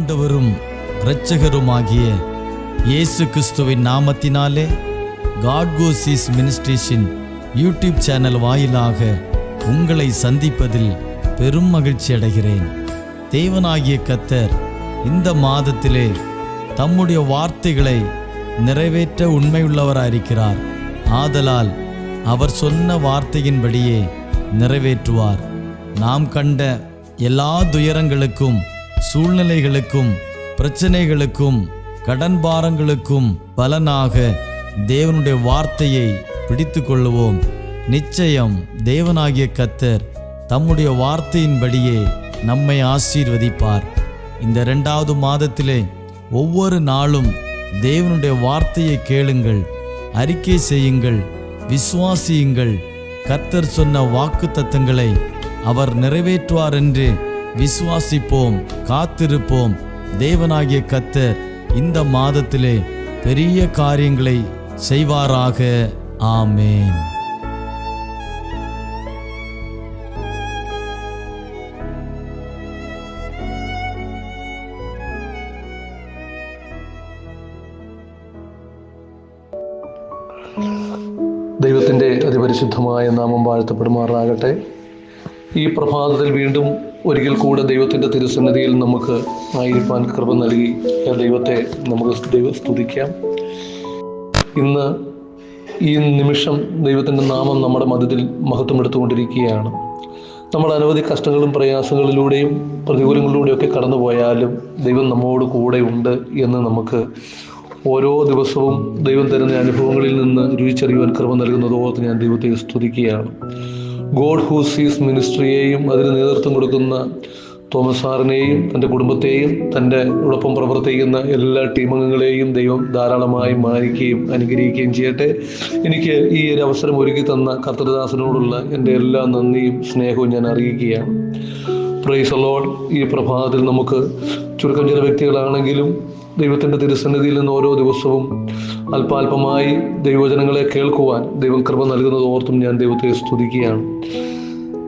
ஆண்டவரும் இரட்சகருமாகிய இயேசு கிறிஸ்துவின் நாமத்தினாலே காட் கோசிஸ் மினிஸ்ட்ரீஸின் யூடியூப் சேனல் வாயிலாக உங்களை சந்திப்பதில் பெரும் மகிழ்ச்சி அடைகிறேன். தேவனாகிய கர்த்தர் இந்த மாதத்திலே தம்முடைய வார்த்தைகளை நிறைவேற்ற உண்மையுள்ளவராயிருக்கிறார். ஆதலால் அவர் சொன்ன வார்த்தையின்படியே நிறைவேற்றுவார். நாம் கண்ட எல்லா துயரங்களுக்கும், சூழ்நிலைகளுக்கும், பிரச்சனைகளுக்கும், கடன் பாரங்களுக்கும் பலனாக தேவனுடைய வார்த்தையை பிடித்து கொள்ளுவோம். நிச்சயம் தேவனாகிய கர்த்தர் தம்முடைய வார்த்தையின்படியே நம்மை ஆசீர்வதிப்பார். இந்த 2வது மாதத்திலே ஒவ்வொரு நாளும் தேவனுடைய வார்த்தையை கேளுங்கள், அறிக்கை செய்யுங்கள், விசுவாசியுங்கள். கர்த்தர் சொன்ன வாக்குத்தத்தங்களை அவர் நிறைவேற்றுவார் என்று விசுவாசிப்போம், காத்திருப்போம். தேவனாகிய கர்த்தர் இந்த மாதத்திலே பெரிய காரியங்களை செய்வாராக. ஆமேன். ദൈവത്തിൻ്റെ അതിപരിശുദ്ധമായ നാമം വാഴ്ത്തപ്പെടുമാറാകട്ടെ. ഈ പ്രഭാതത്തിൽ വീണ്ടും ഒരിക്കൽ കൂടെ ദൈവത്തിൻ്റെ തിരുസന്നിധിയിൽ നമുക്ക് ആയിരിക്കാൻ കൃപ നൽകി ദൈവത്തെ നമുക്ക് സ്തുതിക്കാം. ഇന്ന് ഈ നിമിഷം ദൈവത്തിൻ്റെ നാമം നമ്മുടെ മധ്യത്തിൽ മഹത്വമെടുത്തുകൊണ്ടിരിക്കുകയാണ്. നമ്മൾ അനവധി കഷ്ടങ്ങളും പ്രയാസങ്ങളിലൂടെയും പ്രതികൂലങ്ങളിലൂടെയൊക്കെ കടന്നു പോയാലും ദൈവം നമ്മോട് കൂടെ ഉണ്ട് എന്ന് നമുക്ക് ഓരോ ദിവസവും ദൈവം തരുന്ന അനുഭവങ്ങളിൽ നിന്ന് രുചിച്ചറിയുവാൻ കൃപ നൽകുന്നതോർത്ത് ഞാൻ ദൈവത്തെ സ്തുതിക്കുകയാണ്. ഗോഡ് ഹൂ സീസ് മിനിസ്ട്രിയെയും അതിന് നേതൃത്വം കൊടുക്കുന്ന തോമസ് സാറിനെയും തൻ്റെ കുടുംബത്തെയും തൻ്റെ ഒപ്പം പ്രവർത്തിക്കുന്ന എല്ലാ ടീമംഗങ്ങളെയും ദൈവം ധാരാളമായി മാനിക്കുകയും അനുഗ്രഹിക്കുകയും ചെയ്യട്ടെ. എനിക്ക് ഈ ഒരു അവസരം ഒരുക്കി തന്ന കർത്തൃദാസനോടുള്ള എൻ്റെ എല്ലാ നന്ദിയും സ്നേഹവും ഞാൻ അറിയിക്കുകയാണ്. Price the Lord. ഈ പ്രഭാതത്തിൽ നമുക്ക് ചുരുക്കം ചില വ്യക്തികളാണെങ്കിലും ദൈവത്തിൻ്റെ തിരുസന്നിധിയിൽ നിന്ന് ഓരോ ദിവസവും അല്പാൽപമായി ദൈവവചനങ്ങളെ കേൾക്കുവാൻ ദൈവം കൃപ നൽകുന്നത് ഓർത്തും ഞാൻ ദൈവത്തെ സ്തുതിക്കുകയാണ്.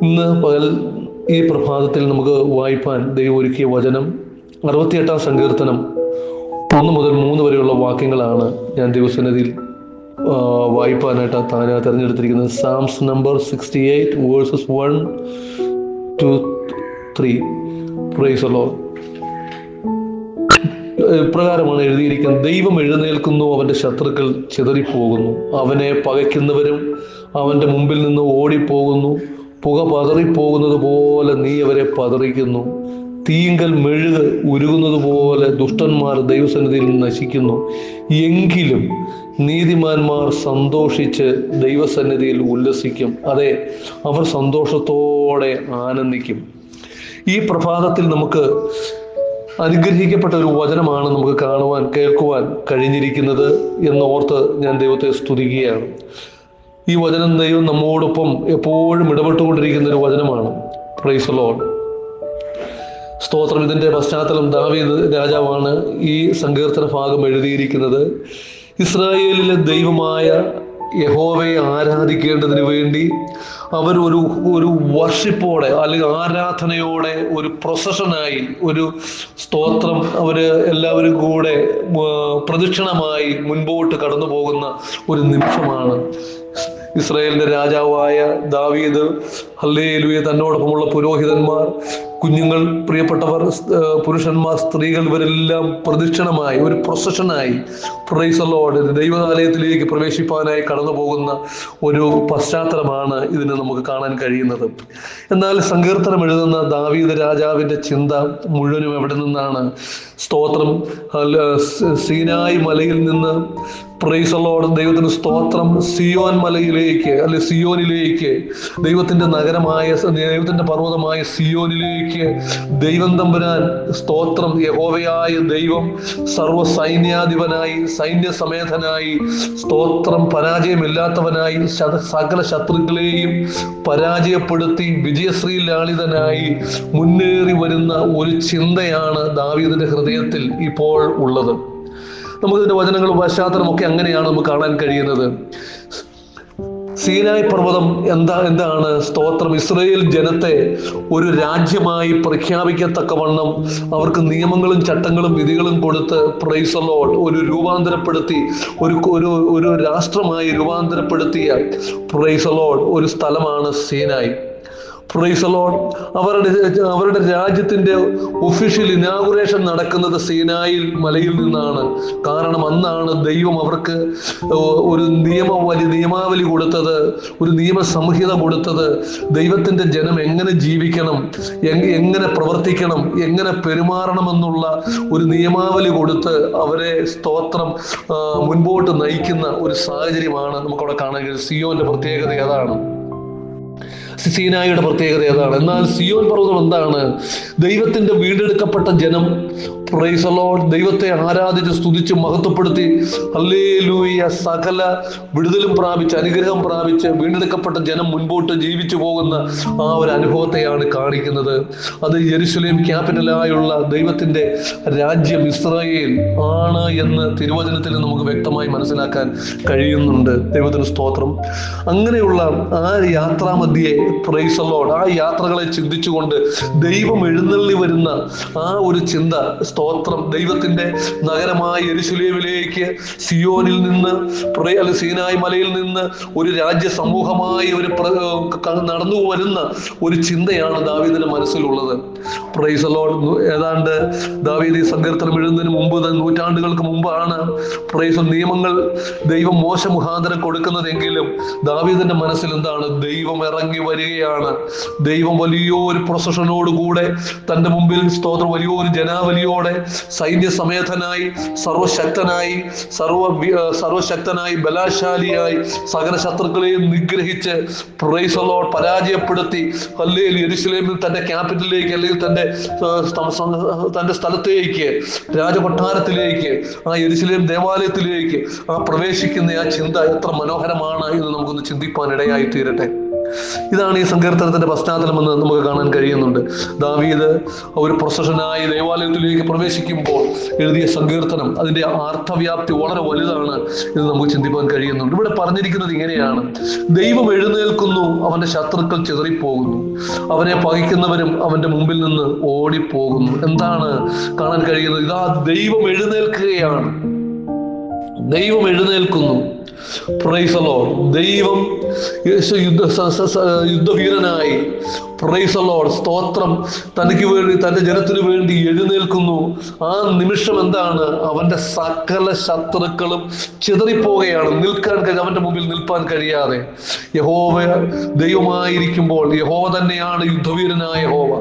ഇന്ന് പകൽ ഈ പ്രഭാതത്തിൽ നമുക്ക് വായിപ്പാൻ ദൈവം ഒരുക്കിയ വചനം 68-ാം സങ്കീർത്തനം 1 മുതൽ 3 വരെയുള്ള വാക്യങ്ങളാണ് ഞാൻ ദൈവസന്നിധിയിൽ വായിപ്പാനായിട്ട് തിരഞ്ഞെടുത്തിരിക്കുന്നത്. Psalms number 68 verses 1 to 3. Praise the Lord. ഇപ്രകാരമാണ് എഴുതിയിരിക്കുന്നത്: ദൈവം എഴുന്നേൽക്കുന്നു, അവൻ്റെ ശത്രുക്കൾ ചിതറിപ്പോകുന്നു. അവനെ പകയ്ക്കുന്നവരും അവൻ്റെ മുമ്പിൽ നിന്ന് ഓടിപ്പോകുന്നു. പുക പതറിപ്പോകുന്നത് പോലെ നീ അവരെ പതറിക്കുന്നു. തീങ്കൽ മെഴുക് ഉരുകുന്നത് പോലെ ദുഷ്ടന്മാർ ദൈവസന്നിധിയിൽ നശിക്കുന്നു. എങ്കിലും നീതിമാന്മാർ സന്തോഷിച്ച് ദൈവസന്നിധിയിൽ ഉല്ലസിക്കും. അതെ, അവർ സന്തോഷത്തോടെ ആനന്ദിക്കും. ഈ പ്രഭാതത്തിൽ നമുക്ക് അനുഗ്രഹിക്കപ്പെട്ട ഒരു വചനമാണ് നമുക്ക് കാണുവാൻ, കേൾക്കുവാൻ കഴിഞ്ഞിരിക്കുന്നത് എന്നോർത്ത് ഞാൻ ദൈവത്തെ സ്തുതിക്കുകയാണ്. ഈ വചനം ദൈവം നമ്മോടൊപ്പം എപ്പോഴും ഇടപെട്ടുകൊണ്ടിരിക്കുന്ന ഒരു വചനമാണ്. Price the Lord. സ്തോത്രം. ഇതിൻ്റെ പശ്ചാത്തലം ദാവീദ് രാജാവാണ് ഈ സങ്കീർത്തന ഭാഗം എഴുതിയിരിക്കുന്നത്. ഇസ്രായേലിലെ ദൈവമായ യഹോവയെ ആരാധിക്കേണ്ടതിന് വേണ്ടി അവർ ഒരു വർഷിപ്പോടെ അല്ലെങ്കിൽ ആരാധനയോടെ ഒരു പ്രൊസഷനായി ഒരു സ്തോത്രം എല്ലാവരും കൂടെ പ്രദക്ഷിണമായി മുൻപോട്ട് കടന്നു പോകുന്ന ഒരു നിമിഷമാണ്. ഇസ്രായേലിന്റെ രാജാവായ ദാവീദ്, ഹല്ലേലൂയ, തന്നോടൊപ്പമുള്ള പുരോഹിതന്മാർ, കുഞ്ഞുങ്ങൾ, പ്രിയപ്പെട്ടവർ, പുരുഷന്മാർ, സ്ത്രീകൾ, ഇവരെല്ലാം പ്രദക്ഷിണമായി ഒരു പ്രൊസഷനായി പ്രൈസ് ദി ലോർഡ് ദൈവാലയത്തിലേക്ക് പ്രവേശിപ്പാനായി കടന്നു പോകുന്ന ഒരു പശ്ചാത്തലമാണ് ഇതിന് നമുക്ക് കാണാൻ കഴിയുന്നത്. എന്നാൽ സങ്കീർത്തനം എഴുതുന്ന ദാവീദ് രാജാവിൻ്റെ ചിന്ത മുഴുവനും എവിടെ നിന്നാണ്? സ്തോത്രം, സീനായി മലയിൽ നിന്ന് പ്രൈസ് ദി ലോർഡ് ദൈവത്തിന് സ്തോത്രം സിയോൻ മലയിലേക്ക് അല്ലെ സിയോനിലേക്ക്, ദൈവത്തിന്റെ നഗരമായ ദൈവത്തിന്റെ പർവ്വതമായ സിയോനിലേക്ക് ദൈവം തമ്പുരാൻ സ്തോത്രം യഹോവയായ ദൈവം സർവ്വ സൈന്യാധിപനായി, സൈന്യസമേതനായി, സ്തോത്രം പരാജയമില്ലാത്തവനായി, സകല ശത്രുക്കളെയും പരാജയപ്പെടുത്തി വിജയശ്രീ ലാളിതനായി മുന്നേറി വരുന്ന ഒരു ചിന്തയാണ് ദാവീദിന്റെ ഹൃദയത്തിൽ ഇപ്പോൾ ഉള്ളത്. നമുക്കിതിന്റെ വചനങ്ങളും പശ്ചാത്തലമൊക്കെ അങ്ങനെയാണ് നമുക്ക് കാണാൻ കഴിയുന്നത്. സീനായ് പർവ്വതം എന്താണ് സ്തോത്രം, ഇസ്രായേൽ ജനത്തെ ഒരു രാജ്യമായി പ്രഖ്യാപിക്കത്തക്കവണ്ണം അവർക്ക് നിയമങ്ങളും ചട്ടങ്ങളും വിധികളും കൊടുത്ത് പ്രൈസ് ദി ലോർഡ് ഒരു രൂപാന്തരപ്പെടുത്തി ഒരു രാഷ്ട്രമായി രൂപാന്തരപ്പെടുത്തിയ പ്രൈസ് ദി ലോർഡ് ഒരു സ്ഥലമാണ് സീനായ്. Price the Lord. അവരുടെ രാജ്യത്തിന്റെ ഒഫീഷ്യൽ ഇനാഗുറേഷൻ നടക്കുന്നത് സീനായിൽ മലയിൽ നിന്നാണ്. കാരണം അന്നാണ് ദൈവം അവർക്ക് ഒരു നിയമാവലി കൊടുത്തത്, ഒരു നിയമസംഹിത കൊടുത്തത്. ദൈവത്തിന്റെ ജനം എങ്ങനെ ജീവിക്കണം, എങ്ങനെ പ്രവർത്തിക്കണം, എങ്ങനെ പെരുമാറണമെന്നുള്ള ഒരു നിയമാവലി കൊടുത്ത് അവരെ സ്തോത്രം മുൻപോട്ട് നയിക്കുന്ന ഒരു സാഹചര്യമാണ് നമുക്കവിടെ കാണാൻ കഴിയും. സിയോന്റെ പ്രത്യേകത അതാണ്, സീനായിയുടെ പ്രത്യേകത അതാണ്. എന്നാൽ സിയോൻ പർവ്വതം എന്താണ്? ദൈവത്തിന്റെ വീണ്ടെടുക്കപ്പെട്ട ജനം പ്രൈസ് ദി ലോർഡ് ദൈവത്തെ ആരാധിച്ച് സ്തുതിച്ച് മഹത്വപ്പെടുത്തി ഹല്ലേലൂയ സകല വിടുതലും പ്രാപിച്ച് അനുഗ്രഹം പ്രാപിച്ച് വീണ്ടെടുക്കപ്പെട്ട ജനം മുൻപോട്ട് ജീവിച്ചു പോകുന്ന ആ ഒരു അനുഭവത്തെയാണ് കാണിക്കുന്നത്. അത് യെരുശലേം ക്യാപിറ്റലായുള്ള ദൈവത്തിന്റെ രാജ്യം ഇസ്രായേൽ ആണ് എന്ന് തിരുവചനത്തിൽ നമുക്ക് വ്യക്തമായി മനസ്സിലാക്കാൻ കഴിയുന്നുണ്ട്. ദൈവത്തിന് സ്തോത്രം. അങ്ങനെയുള്ള ആ യാത്രാമധ്യേ പ്രൈസ് ദി ലോർഡ് ആ യാത്രകളെ ചിന്തിച്ചുകൊണ്ട് ദൈവം എഴുന്നള്ളി വരുന്ന ആ ഒരു ചിന്ത സ്തോത്രം ദൈവത്തിന്റെ നഗരമായ യെരുശലേമിലേക്ക് സിയോനിൽ നിന്ന് സീനായ് മലയിൽ നിന്ന് ഒരു രാജ്യ സമൂഹമായി നടന്നു വരുന്ന ഒരു ചിന്തയാണ് ദാവീദിന്റെ മനസ്സിലുള്ളത്. Price the Lord. ഏതാണ്ട് ദാവീദ് ഈ സങ്കീർത്തനം എഴുതുന്നതിന് മുമ്പ്, നൂറ്റാണ്ടുകൾക്ക് മുമ്പാണ് പ്രൈസ് നിയമങ്ങൾ ദൈവം മോശ മുഖാന്തരം കൊടുക്കുന്നതെങ്കിലും ദാവീദിന്റെ മനസ്സിൽ എന്താണ്? ദൈവം ഇറങ്ങി വരികയാണ്. ദൈവം വലിയൊരു പ്രൊസഷനോടുകൂടെ തന്റെ മുമ്പിൽ സ്തോത്രം വലിയൊരു ജനാവലിയോടെ സൈന്യസമേതനായി സർവശക്തനായി ബലാശാലിയായി സകല ശത്രുക്കളെയും നിഗ്രഹിച്ച് പ്രൈസ് ദി ലോർഡ് പരാജയപ്പെടുത്തി ഹല്ലേലൂയ യെരുശലേമിൽ തന്റെ ക്യാപിറ്റലിലേക്ക് അല്ലെങ്കിൽ തന്റെ സ്ഥലത്തേക്ക് രാജകൊട്ടാരത്തിലേക്ക് ആ യെരുശലേം ദേവാലയത്തിലേക്ക് പ്രവേശിക്കുന്ന ആ ചിന്ത എത്ര മനോഹരമാണ് എന്ന് നമുക്കൊന്ന് ചിന്തിപ്പാൻ ഇടയായി തീരട്ടെ. ഇതാണ് ഈ സങ്കീർത്തനത്തിന്റെ പശ്ചാത്തലമെന്ന് നമുക്ക് കാണാൻ കഴിയുന്നുണ്ട്. ദാവീദ് ഒരു പ്രൊസഷനായി ദേവാലയത്തിലേക്ക് പ്രവേശിക്കുമ്പോൾ എഴുതിയ സങ്കീർത്തനം, അതിന്റെ അർത്ഥവ്യാപ്തി വളരെ വലുതാണ് എന്ന് നമുക്ക് ചിന്തിപ്പാൻ കഴിയുന്നുണ്ട്. ഇവിടെ പറഞ്ഞിരിക്കുന്നത് ഇങ്ങനെയാണ്: ദൈവം എഴുന്നേൽക്കുന്നു, അവന്റെ ശത്രുക്കൾ ചിതറിപ്പോകുന്നു, അവനെ പകയ്ക്കുന്നവരും അവന്റെ മുമ്പിൽ നിന്ന് ഓടിപ്പോകുന്നു. എന്താണ് കാണാൻ കഴിയുന്നത്? ഇതാ ദൈവം എഴുന്നേൽക്കുകയാണ്, ദൈവം എഴുന്നേൽക്കുന്നു. Price the Lord. ദൈവം യുദ്ധവീരനായി പ്രൈസ് ദി ലോർഡ് സ്തോത്രം തനിക്ക് വേണ്ടി തന്റെ ജനത്തിനു വേണ്ടി എഴുന്നേൽക്കുന്നു. ആ നിമിഷം എന്താണ്? അവന്റെ സകല ശത്രുക്കളും ചിതറിപ്പോവുകയാണ്, അവന്റെ മുമ്പിൽ നിൽപ്പാൻ കഴിയാതെ. യഹോവ ദൈവമായിരിക്കുമ്പോൾ യഹോവ തന്നെയാണ് യുദ്ധവീരനായ യഹോവ.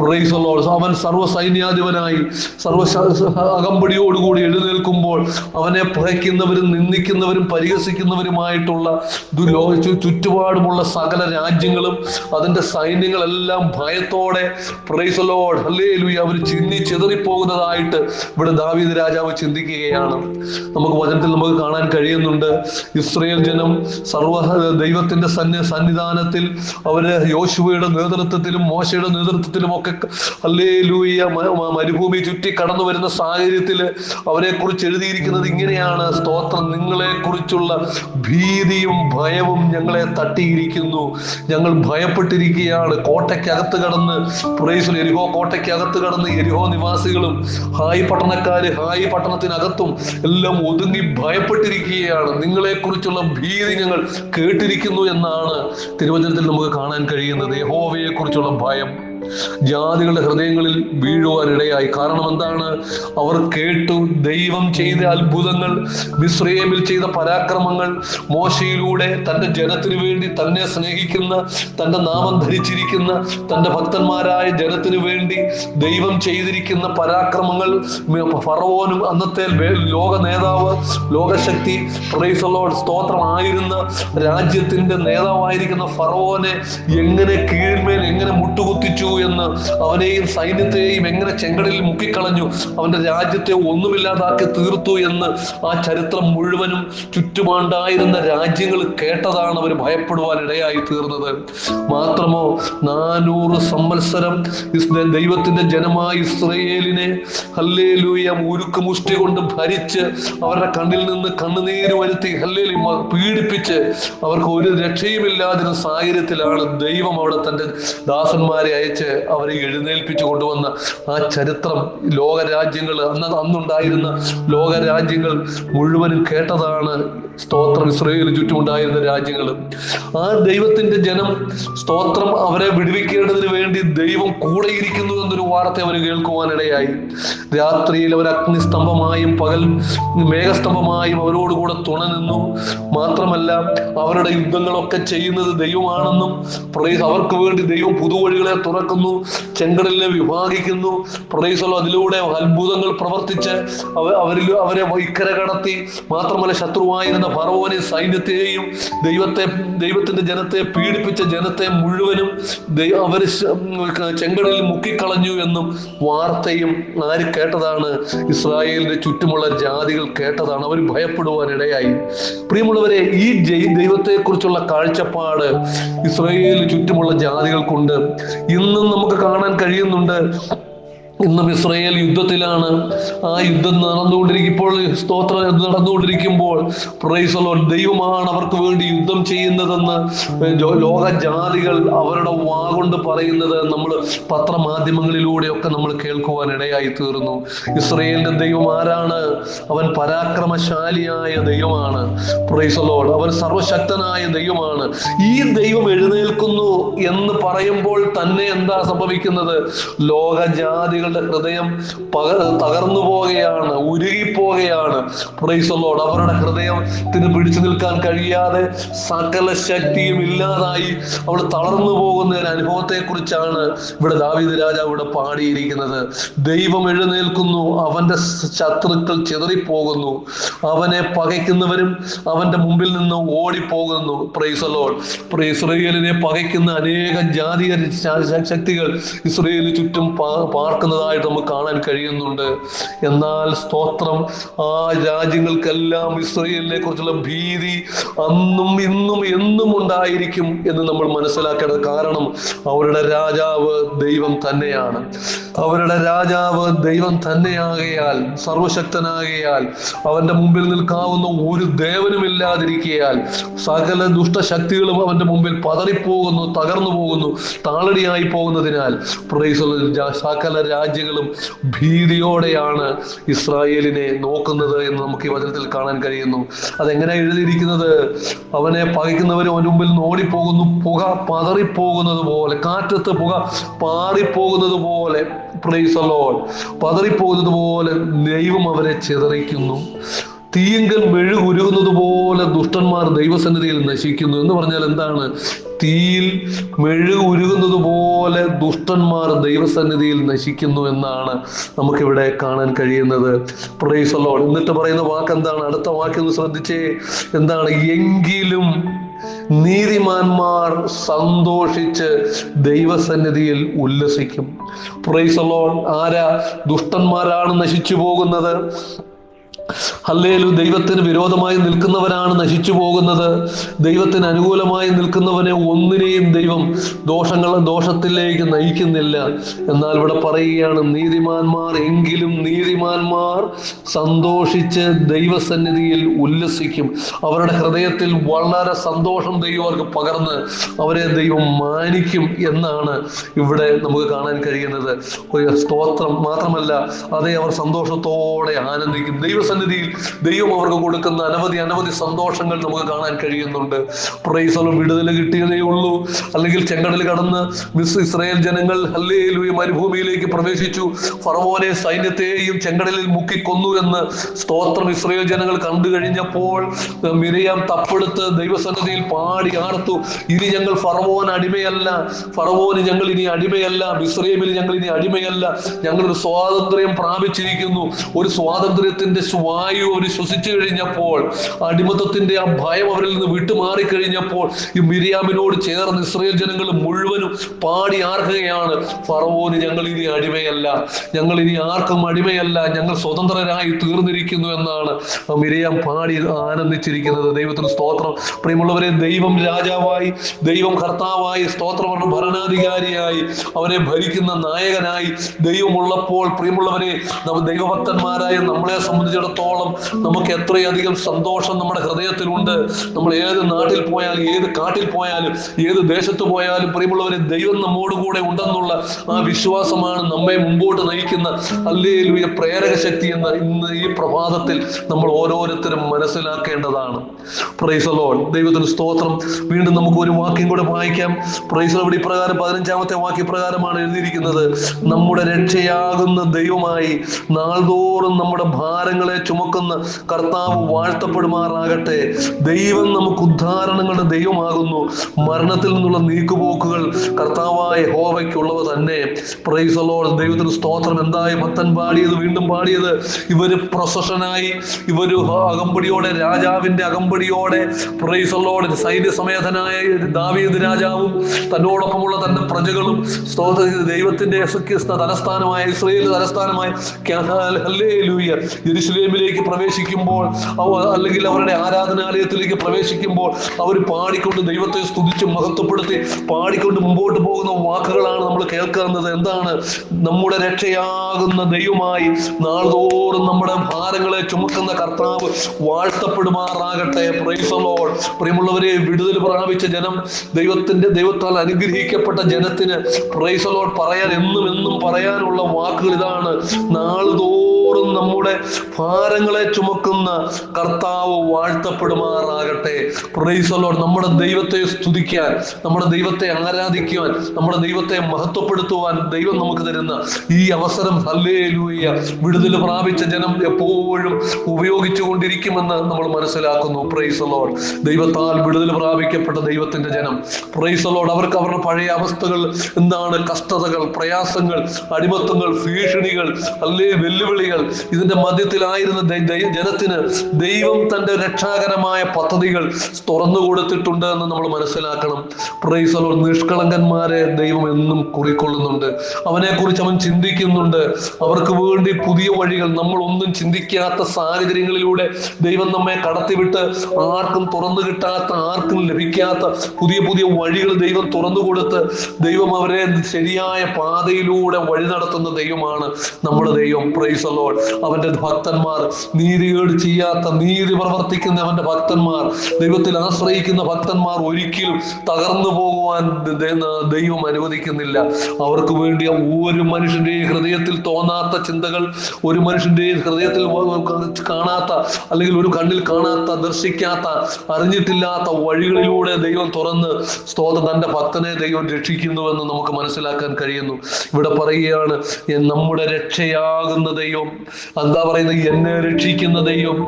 Price the Lord. അവൻ സർവ്വ സൈന്യാധിപനായി അകമ്പടിയോടുകൂടി എഴുന്നേൽക്കുമ്പോൾ അവനെ പകയ്ക്കുന്നവരും നിന്ദിക്കുന്നവരും പരിഹസിക്കുന്നവരുമായിട്ടുള്ള ചുറ്റുപാടുമുള്ള സകല രാജ്യങ്ങളും അതിന്റെ സൈന്യങ്ങളെല്ലാം ഭയത്തോടെ പ്രൈസ് ദി ലോർഡ് ഹല്ലേലൂയ അവർ ചിതറിപ്പോകുന്നതായിട്ട് ഇവിടെ ദാവീദ് രാജാവ് ചിന്തിക്കുകയാണ്. നമുക്ക് വചനത്തിൽ നമുക്ക് കാണാൻ കഴിയുന്നുണ്ട്. ഇസ്രായേൽ ജനം ദൈവത്തിന്റെ സന്നിധാനത്തിൽ അവര് യോശുവയുടെ നേതൃത്വത്തിലും മോശയുടെ നേതൃത്വത്തിലും ഒക്കെ ഹല്ലേലൂയ മരുഭൂമി ചുറ്റി കടന്നു വരുന്ന സാഹചര്യത്തിൽ അവരെ കുറിച്ച് എഴുതിയിരിക്കുന്നത് ഇങ്ങനെയാണ്: സ്തോത്രം, നിങ്ങളെ കുറിച്ചുള്ള ഭീതിയും ഭയവും ഞങ്ങളെ തട്ടിയിരിക്കുന്നു, ഞങ്ങൾ ഭയപ്പെട്ടിരിക്കുകയാണ്. കോട്ടയ്ക്കകത്ത് കടന്ന് എരിഹോ കോട്ടയ്ക്കകത്ത് കടന്ന് എരിഹോ നിവാസികളും ഹായ് പട്ടണക്കാര് ഹായ് പട്ടണത്തിനകത്തും എല്ലാം ഒതുങ്ങി ഭയപ്പെട്ടിരിക്കുകയാണ്. നിങ്ങളെ കുറിച്ചുള്ള ഭീതി ഞങ്ങൾ കേട്ടിരിക്കുന്നു എന്നാണ് തിരുവചനത്തിൽ നമുക്ക് കാണാൻ കഴിയുന്നത്. യഹോവയെ കുറിച്ചുള്ള ഭയം ജാതികളുടെ ഹൃദയങ്ങളിൽ വീഴുവാനിടയായി. കാരണം എന്താണ്? അവർ കേട്ടു ദൈവം ചെയ്ത അത്ഭുതങ്ങൾ, മിസ്രയീമിൽ ചെയ്ത പരാക്രമങ്ങൾ, മോശയിലൂടെ തന്റെ ജനത്തിനു വേണ്ടി തന്നെ സ്നേഹിക്കുന്ന, തന്റെ നാമം ധരിച്ചിരിക്കുന്ന തന്റെ ഭക്തന്മാരായ ജനത്തിനു വേണ്ടി ദൈവം ചെയ്തിരിക്കുന്ന പരാക്രമങ്ങൾ. ഫറവോനും അന്നത്തെ ലോക നേതാവ്, ലോകശക്തി പ്രൈസ് ദി ലോർഡ് സ്തോത്രമായിരുന്ന രാജ്യത്തിന്റെ നേതാവായിരിക്കുന്ന ഫറവോനെ എങ്ങനെ കീഴ്മേൽ എങ്ങനെ മുട്ടുകുത്തിച്ചു എന്ന്, അവനെയും സൈന്യത്തെയും എങ്ങനെ ചെങ്കടലിൽ മുക്കിക്കളഞ്ഞു, അവന്റെ രാജ്യത്തെ ഒന്നുമില്ലാതാക്കി തീർത്തു എന്ന് ആ ചരിത്രം മുഴുവനും ചുറ്റുമുണ്ടായിരുന്ന രാജ്യങ്ങൾ കേട്ടതാണ് അവർ ഭയപ്പെടുവാൻ ഇടയായി തീർന്നത്. മാത്രമോ 400 സംവത്സരം ദൈവത്തിന്റെ ജനമായ ഇസ്രായേലിനെ ഹല്ലേലൂയ ഉരുക്ക് മുഷ്ടി കൊണ്ട് ഭരിച്ച് അവരുടെ കണ്ണിൽ നിന്ന് കണ്ണുനീര് വരുത്തി ഹല്ലേലൂയ പീഡിപ്പിച്ച് അവർക്ക് ഒരു രക്ഷയുമില്ലാതിരുന്ന സാഹചര്യത്തിലാണ് ദൈവം അവിടെ തന്റെ ദാസന്മാരെ അയച്ച് അവരെ എഴുന്നേൽപ്പിച്ചു കൊണ്ടുവന്ന ആ ചരിത്രം ലോകരാജ്യങ്ങൾ അന്നുണ്ടായിരുന്ന ലോകരാജ്യങ്ങൾ മുഴുവനും കേട്ടതാണ്. സ്തോത്രം. ഇസ്രായേലിന് ചുറ്റുമുണ്ടായിരുന്ന രാജ്യങ്ങൾ, ആ ദൈവത്തിന്റെ ജനം സ്തോത്രം അവരെ വിടുവിക്കേണ്ടതിന് വേണ്ടി ദൈവം കൂടെ ഇരിക്കുന്നു എന്നൊരു വാർത്ത അവർ കേൾക്കുവാനിടയായി. രാത്രിയിൽ അവർ അഗ്നിസ്തംഭമായും പകൽ മേഘസ്തംഭമായും അവരോടുകൂടെ തുണ നിന്നു. മാത്രമല്ല അവരുടെ യുദ്ധങ്ങളൊക്കെ ചെയ്യുന്നത് ദൈവമാണെന്നും അവർക്ക് വേണ്ടി ദൈവം പുതുവഴികളെ തുറക്കുന്നു, ചെങ്കടലിനെ വിഭാഗിക്കുന്നു. അതിലൂടെ അത്ഭുതങ്ങൾ പ്രവർത്തിച്ച് അവരെ ഇക്കര കടത്തി. മാത്രമല്ല ശത്രുവായിരുന്ന ഫറവോനെ സൈന്യത്തെയും ദൈവത്തിന്റെ ജനത്തെ പീഡിപ്പിച്ച ജനത്തെ മുഴുവനും അവര് ചെങ്കടലിൽ മുക്കിക്കളഞ്ഞു എന്നും വാർത്തയും ആര് കേട്ടതാണ്? ഇസ്രായേലിന്റെ ചുറ്റുമുള്ള ജാതികൾ കേട്ടതാണ്. അവർ ഭയപ്പെടുവാനിടയായി. പ്രിയമുള്ളവരെ, ഈ ദൈവത്തെ കുറിച്ചുള്ള കാഴ്ചപ്പാട് ഇസ്രായേലിന് ചുറ്റുമുള്ള ജാതികൾക്കുണ്ട്. ഇന്നും നമുക്ക് കാണാൻ കഴിയുന്നുണ്ട്. ഇന്നും ഇസ്രായേൽ യുദ്ധത്തിലാണ്. ആ യുദ്ധം നടന്നുകൊണ്ടിരിക്കുമ്പോൾ ദൈവമാണ് അവർക്ക് വേണ്ടി യുദ്ധം ചെയ്യുന്നതെന്ന് ലോക ജാതികൾ അവരുടെ വാഗൊണ്ട് പറയുന്നത് നമ്മൾ പത്രമാധ്യമങ്ങളിലൂടെയൊക്കെ നമ്മൾ കേൾക്കുവാൻ ഇടയായി തീർന്നു. ഇസ്രായേലിന്റെ ദൈവം ആരാണ്? അവൻ പരാക്രമശാലിയായ ദൈവമാണ്. അവൻ സർവശക്തനായ ദൈവമാണ്. ഈ ദൈവം എഴുന്നേൽക്കുന്നു എന്ന് പറയുമ്പോൾ തന്നെ എന്താ സംഭവിക്കുന്നത്? ലോക ജാതികൾ ഹൃദയം തകർന്നു പോവുകയാണ്, ഉരുകിപ്പോവുകയാണ്. അവരുടെ ഹൃദയത്തിന് പിടിച്ചു നിൽക്കാൻ കഴിയാതെ സകല ശക്തിയും ഇല്ലാതായി അവൾ തളർന്നു പോകുന്ന ഒരു അനുഭവത്തെ കുറിച്ചാണ് ഇവിടെ ദാവീദ് രാജാവ് ഇവിടെ പാടിയിരിക്കുന്നത്. ദൈവം എഴുന്നേൽക്കുന്നു, അവന്റെ ശത്രുക്കൾ ചിതറിപ്പോകുന്നു, അവനെ പകയ്ക്കുന്നവരും അവന്റെ മുമ്പിൽ നിന്ന് ഓടിപ്പോകുന്നു. ഇസ്രായേലിനെ പകയ്ക്കുന്ന അനേക ജാതീയ ശക്തികൾ ഇസ്രായേലിന് ചുറ്റും പാർക്കുന്നതായിട്ട് നമുക്ക് കാണാൻ കഴിയുന്നുണ്ട്. എന്നാൽ സ്തോത്രം, ആ രാജ്യങ്ങൾക്കെല്ലാം ഇസ്രായേലിനെ കുറിച്ചുള്ള ഭീതി അന്നും ഇന്നും എന്നും ഉണ്ടായിരിക്കും എന്ന് നമ്മൾ മനസ്സിലാക്കേണ്ടത്. കാരണം അവരുടെ രാജാവ് ദൈവം തന്നെയാണ്. അവരുടെ രാജാവ് ദൈവം തന്നെയാകയാൽ, സർവശക്തനാകയാൽ, അവന്റെ മുമ്പിൽ നിൽക്കാവുന്ന ഒരു ദേവനും ഇല്ലാതിരിക്കയാൽ സകല ദുഷ്ടശക്തികളും അവന്റെ മുമ്പിൽ പതറിപ്പോകുന്നു, തകർന്നു പോകുന്നു, താളടിയായി പോകുന്നതിനാൽ സകല രാജ്യങ്ങളും ഭീതിയോടെയാണ് ഇസ്രായേലിനെ നോക്കുന്നത് എന്ന് നമുക്ക് ഈ വചനത്തിൽ കാണാൻ കഴിയുന്നു. അതെങ്ങനെ എഴുതിയിരിക്കുന്നത്? അവനെ പകയ്ക്കുന്നവരും അവന്റെ മുമ്പിൽ നിന്ന് ഓടിപ്പോകുന്നു, പുക പതറിപ്പോകുന്നത് പോലെ, കാറ്റത്ത് പുക പാറിപ്പോകുന്നത് പോലെ, പതറിപ്പോകുന്നത് പോലെ ദൈവം അവരെ ചിതറിക്കുന്നു. തീയങ്കൽ മെഴുകുരുകുന്നത് പോലെ ദുഷ്ടന്മാർ ദൈവസന്നിധിയിൽ നശിക്കുന്നു. എന്ന് പറഞ്ഞാൽ എന്താണ്? തീയിൽ മെഴുകുരുകുന്നത് പോലെ ദുഷ്ടന്മാർ ദൈവസന്നിധിയിൽ നശിക്കുന്നു എന്നാണ് നമുക്കിവിടെ കാണാൻ കഴിയുന്നത്. എന്നിട്ട് പറയുന്ന വാക്ക് എന്താണ്? അടുത്ത വാക്കൊന്ന് ശ്രദ്ധിച്ചേ. എന്താണ്? എങ്കിലും നീതിമാന്മാർ സന്തോഷിച്ച് ദൈവസന്നിധിയിൽ ഉല്ലസിക്കും. ആരാ? ദുഷ്ടന്മാരാണ് നശിച്ചു പോകുന്നത്. ദൈവത്തിന് വിരോധമായി നിൽക്കുന്നവരാണ് നശിച്ചു പോകുന്നത്. ദൈവത്തിന് അനുകൂലമായി നിൽക്കുന്നവനെ ഒന്നിനെയും ദൈവം ദോഷത്തിലേക്ക് നയിക്കുന്നില്ല. എന്നാൽ ഇവിടെ പറയുകയാണ്, എങ്കിലും നീതിമാന്മാർ സന്തോഷിച്ച് ദൈവസന്നിധിയിൽ ഉല്ലസിക്കും. അവരുടെ ഹൃദയത്തിൽ വളരെ സന്തോഷം ദൈവം അവർക്ക് പകർന്ന് അവരെ ദൈവം മാനിക്കും എന്നാണ് ഇവിടെ നമുക്ക് കാണാൻ കഴിയുന്നത്. സ്തോത്രം. മാത്രമല്ല, അതേ അവർ സന്തോഷത്തോടെ ആനന്ദിക്കും. ദൈവം അവർക്ക് കൊടുക്കുന്ന അനവധി സന്തോഷങ്ങൾ നമുക്ക് കാണാൻ കഴിയുന്നുണ്ട്. വിടുതൽ കിട്ടിയതേ ഉള്ളൂ, അല്ലെങ്കിൽ ചെങ്കടൽ കടന്ന് ഇസ്രായേൽ ജനങ്ങൾ ഹല്ലേലൂയ മരുഭൂമിയിലേക്ക് പ്രവേശിച്ചു, ഫറവോനെ സൈന്യത്തെയും ചെങ്കടലിൽ മുക്കിക്കൊന്നു എന്ന് സ്തോത്രം ഇസ്രായേൽ ജനങ്ങൾ കണ്ടു കഴിഞ്ഞപ്പോൾ മിരിയാം തപ്പെടുത്ത് ദൈവസന്നിധിയിൽ പാടി ആർത്തു, ഇനി ഞങ്ങൾ ഫറവോന് അടിമയല്ല, ഫറവോന് ഞങ്ങൾ ഇനി അടിമയല്ല, മിസ്രയീമിൽ ഞങ്ങൾ ഇനി അടിമയല്ല, ഞങ്ങളൊരു സ്വാതന്ത്ര്യം പ്രാപിച്ചിരിക്കുന്നു. ഒരു സ്വാതന്ത്ര്യത്തിന്റെ വായു അവർ ശ്വസിച്ചു കഴിഞ്ഞപ്പോൾ, അടിമത്തത്തിന്റെ ആ ഭയം അവരിൽ നിന്ന് വിട്ടുമാറിക്കഴിഞ്ഞപ്പോൾ, ഈ മിരിയാമിനോട് ചേർന്ന് ഇസ്രായേൽ ജനങ്ങൾ മുഴുവനും പാടി ആർക്കുകയാണ്, ഫറവോന് ഞങ്ങൾ ഇനി അടിമയല്ല, ഞങ്ങൾ ഇനി ആർക്കും അടിമയല്ല, ഞങ്ങൾ സ്വതന്ത്രരായി തീർന്നിരിക്കുന്നു എന്നാണ് മിരിയാം പാടി ആനന്ദിച്ചിരിക്കുന്നത്. ദൈവത്തിന് സ്തോത്രം. പ്രിയമുള്ളവരെ, ദൈവം രാജാവായി, ദൈവം കർത്താവായി, സ്തോത്രം ഭരണാധികാരിയായി, അവനെ ഭരിക്കുന്ന നായകനായി ദൈവമുള്ളപ്പോൾ, പ്രിയമുള്ളവരെ, ദൈവഭക്തന്മാരായ നമ്മളെ സംബന്ധിച്ചിടത്തോളം നമുക്ക് എത്രയധികം സന്തോഷം നമ്മുടെ ഹൃദയത്തിലുണ്ട്. നമ്മൾ ഏത് നാട്ടിൽ പോയാലും, ഏത് കാട്ടിൽ പോയാലും, ഏത് ദേശത്ത് പോയാലും, പ്രിയമുള്ളവരെ, ദൈവം നമ്മോട് കൂടെ ഉണ്ടെന്നുള്ള ആ വിശ്വാസമാണ് നമ്മെ മുമ്പോട്ട് നയിക്കുന്ന ഹല്ലേലൂയ പ്രേരക ശക്തി എന്ന് ഇന്ന് ഈ പ്രഭാതത്തിൽ നമ്മൾ ഓരോരുത്തരും മനസ്സിലാക്കേണ്ടതാണ്. Praise the Lord. ദൈവത്തിന് സ്തോത്രം. വീണ്ടും നമുക്ക് ഒരു വാക്യം കൂടെ വായിക്കാം. Praise the Lord. ഇപ്രകാരം 15-ാമത്തെ വാക്യപ്രകാരമാണ് എഴുതിയിരിക്കുന്നത്: നമ്മുടെ രക്ഷയാകുന്ന ദൈവമായി നാൾതോറും നമ്മുടെ ഭാരങ്ങളെ ചുമക്കുന്ന കർത്താവ് വാഴ്ത്തപ്പെടുമാറാകട്ടെ. ദൈവം നമുക്ക് ഉദ്ധാരണങ്ങളുടെ ദൈവമാകുന്നു. മരണത്തിൽ നിന്നുള്ള നീക്കുപോക്കുകൾ കർത്താവായ യഹോവയ്ക്കുള്ളവ തന്നെ. Price the Lord. ദൈവത്തിന് സ്തോത്രം. എന്തായി ഭക്തൻ പാടിയത്, വീണ്ടും പാടിയത്, ഇവര് പ്രൊസഷനായി, ഇവര് അകമ്പടിയോടെ, രാജാവിന്റെ അകമ്പടിയോടെ, പ്രൈസ് ദി ലോർഡ്, സൈന്യസമേതനായ ദാവീദ് രാജാവും തന്നോടൊപ്പമുള്ള തന്റെ പ്രജകളും ദൈവത്തിന്റെ തലസ്ഥാനമായ ഇസ്രായേൽ തലസ്ഥാനമായ ഹല്ലേലൂയ യെരൂശലേമിലേക്ക് പ്രവേശിക്കുമ്പോൾ, അല്ലെങ്കിൽ അവരുടെ ആരാധനാലയത്തിലേക്ക് പ്രവേശിക്കുമ്പോൾ അവർ പാടിക്കൊണ്ട് ദൈവത്തെ സ്തുതിച്ച് മഹത്വപ്പെടുത്തി പാടിക്കൊണ്ട് മുമ്പോട്ട് പോകുന്ന വാക്കുകളാണ് നമ്മൾ കേൾക്കുന്നത്. എന്താണ്? നമ്മുടെ രക്ഷയാകുന്ന ദൈവമായി നാൾതോറും നമ്മുടെ ഭാരങ്ങളെ ചുമക്കുന്ന കർത്താവ് വാഴ്ത്തപ്പെടുമാറാകട്ടെ. Price the Lord. പ്രിയമുള്ളവരെ, വിടുതൽ പ്രാപിച്ച ജനം, ദൈവത്താൽ അനുഗ്രഹിക്കപ്പെട്ട ജനത്തിന് പ്രൈസ് ദി ലോർഡ് പറയാൻ എന്നും പറയാനുള്ള വാക്കുകൾ ഇതാണ്: നാൾതോറും നമ്മുടെ ഭാരങ്ങളെ ചുമക്കുന്ന കർത്താവ് വാഴ്ത്തപ്പെടുമാറാകട്ടെ. Price the Lord. നമ്മുടെ ദൈവത്തെ സ്തുതിക്കാൻ, നമ്മുടെ ദൈവത്തെ ആരാധിക്കുവാൻ, നമ്മുടെ ദൈവത്തെ മഹത്വപ്പെടുത്തുവാൻ ദൈവം നമുക്ക് തരുന്ന ഈ അവസരം ഹല്ലേലൂയ വിടുതൽ പ്രാപിച്ച ജനം എപ്പോഴും ഉപയോഗിച്ചു കൊണ്ടിരിക്കുമെന്ന് നമ്മൾ മനസ്സിലാക്കുന്നു. Price the Lord. ദൈവത്താൽ വിടുതൽ പ്രാപിക്കപ്പെട്ട ദൈവത്തിന്റെ ജനം, പ്രൈസ് ദി ലോർഡ്, അവർക്ക് അവരുടെ പഴയ അവസ്ഥകൾ എന്താണ്? കഷ്ടതകൾ, പ്രയാസങ്ങൾ, അടിമത്തങ്ങൾ, ഭീഷണികൾ, വെല്ലുവിളികൾ, ഇതിന്റെ മധ്യത്തിലായിരുന്ന ജനത്തിന് ദൈവം തന്റെ രക്ഷാകരമായ പദ്ധതികൾ തുറന്നു കൊടുത്തിട്ടുണ്ട് എന്ന് നമ്മൾ മനസ്സിലാക്കണം. Price the Lord. നിഷ്കളങ്കന്മാരെ ദൈവം എന്നും കുറിക്കൊള്ളുന്നുണ്ട്. അവനെ കുറിച്ച് അവൻ ചിന്തിക്കുന്നുണ്ട്. അവർക്ക് വേണ്ടി പുതിയ വഴികൾ, നമ്മൾ ഒന്നും ചിന്തിക്കാത്ത സാഹചര്യങ്ങളിലൂടെ ദൈവം നമ്മെ കടത്തിവിട്ട് ആർക്കും തുറന്നു കിട്ടാത്ത, ആർക്കും ലഭിക്കാത്ത പുതിയ പുതിയ വഴികൾ ദൈവം തുറന്നു കൊടുത്ത് ദൈവം അവരെ ശരിയായ പാതയിലൂടെ വഴി നടത്തുന്ന ദൈവമാണ് നമ്മുടെ ദൈവം. Price the Lord. അവന്റെ ഭക്തന്മാർ, നീതികേട് ചെയ്യാത്ത, നീതി പ്രവർത്തിക്കുന്ന അവന്റെ ഭക്തന്മാർ, ദൈവത്തിൽ ആശ്രയിക്കുന്ന ഭക്തന്മാർ ഒരിക്കലും തകർന്നു പോകുവാൻ ദൈവം അനുവദിക്കുന്നില്ല. അവർക്ക് വേണ്ടി ഒരു മനുഷ്യന്റെയും ഹൃദയത്തിൽ തോന്നാത്ത ചിന്തകൾ, ഒരു മനുഷ്യന്റെയും ഹൃദയത്തിൽ കാണാത്ത, അല്ലെങ്കിൽ ഒരു കണ്ണിൽ കാണാത്ത, ദർശിക്കാത്ത, അറിഞ്ഞിട്ടില്ലാത്ത വഴികളിലൂടെ ദൈവം തുറന്ന് സ്തോത്രം തന്റെ ഭക്തനെ ദൈവം രക്ഷിക്കുന്നുവെന്ന് നമുക്ക് മനസ്സിലാക്കാൻ കഴിയുന്നു. ഇവിടെ പറയുകയാണ്, നമ്മുടെ രക്ഷയാകുന്ന ദൈവം. എന്താ പറയുന്നത്? എന്നെ രക്ഷിക്കുന്ന ദൈവം.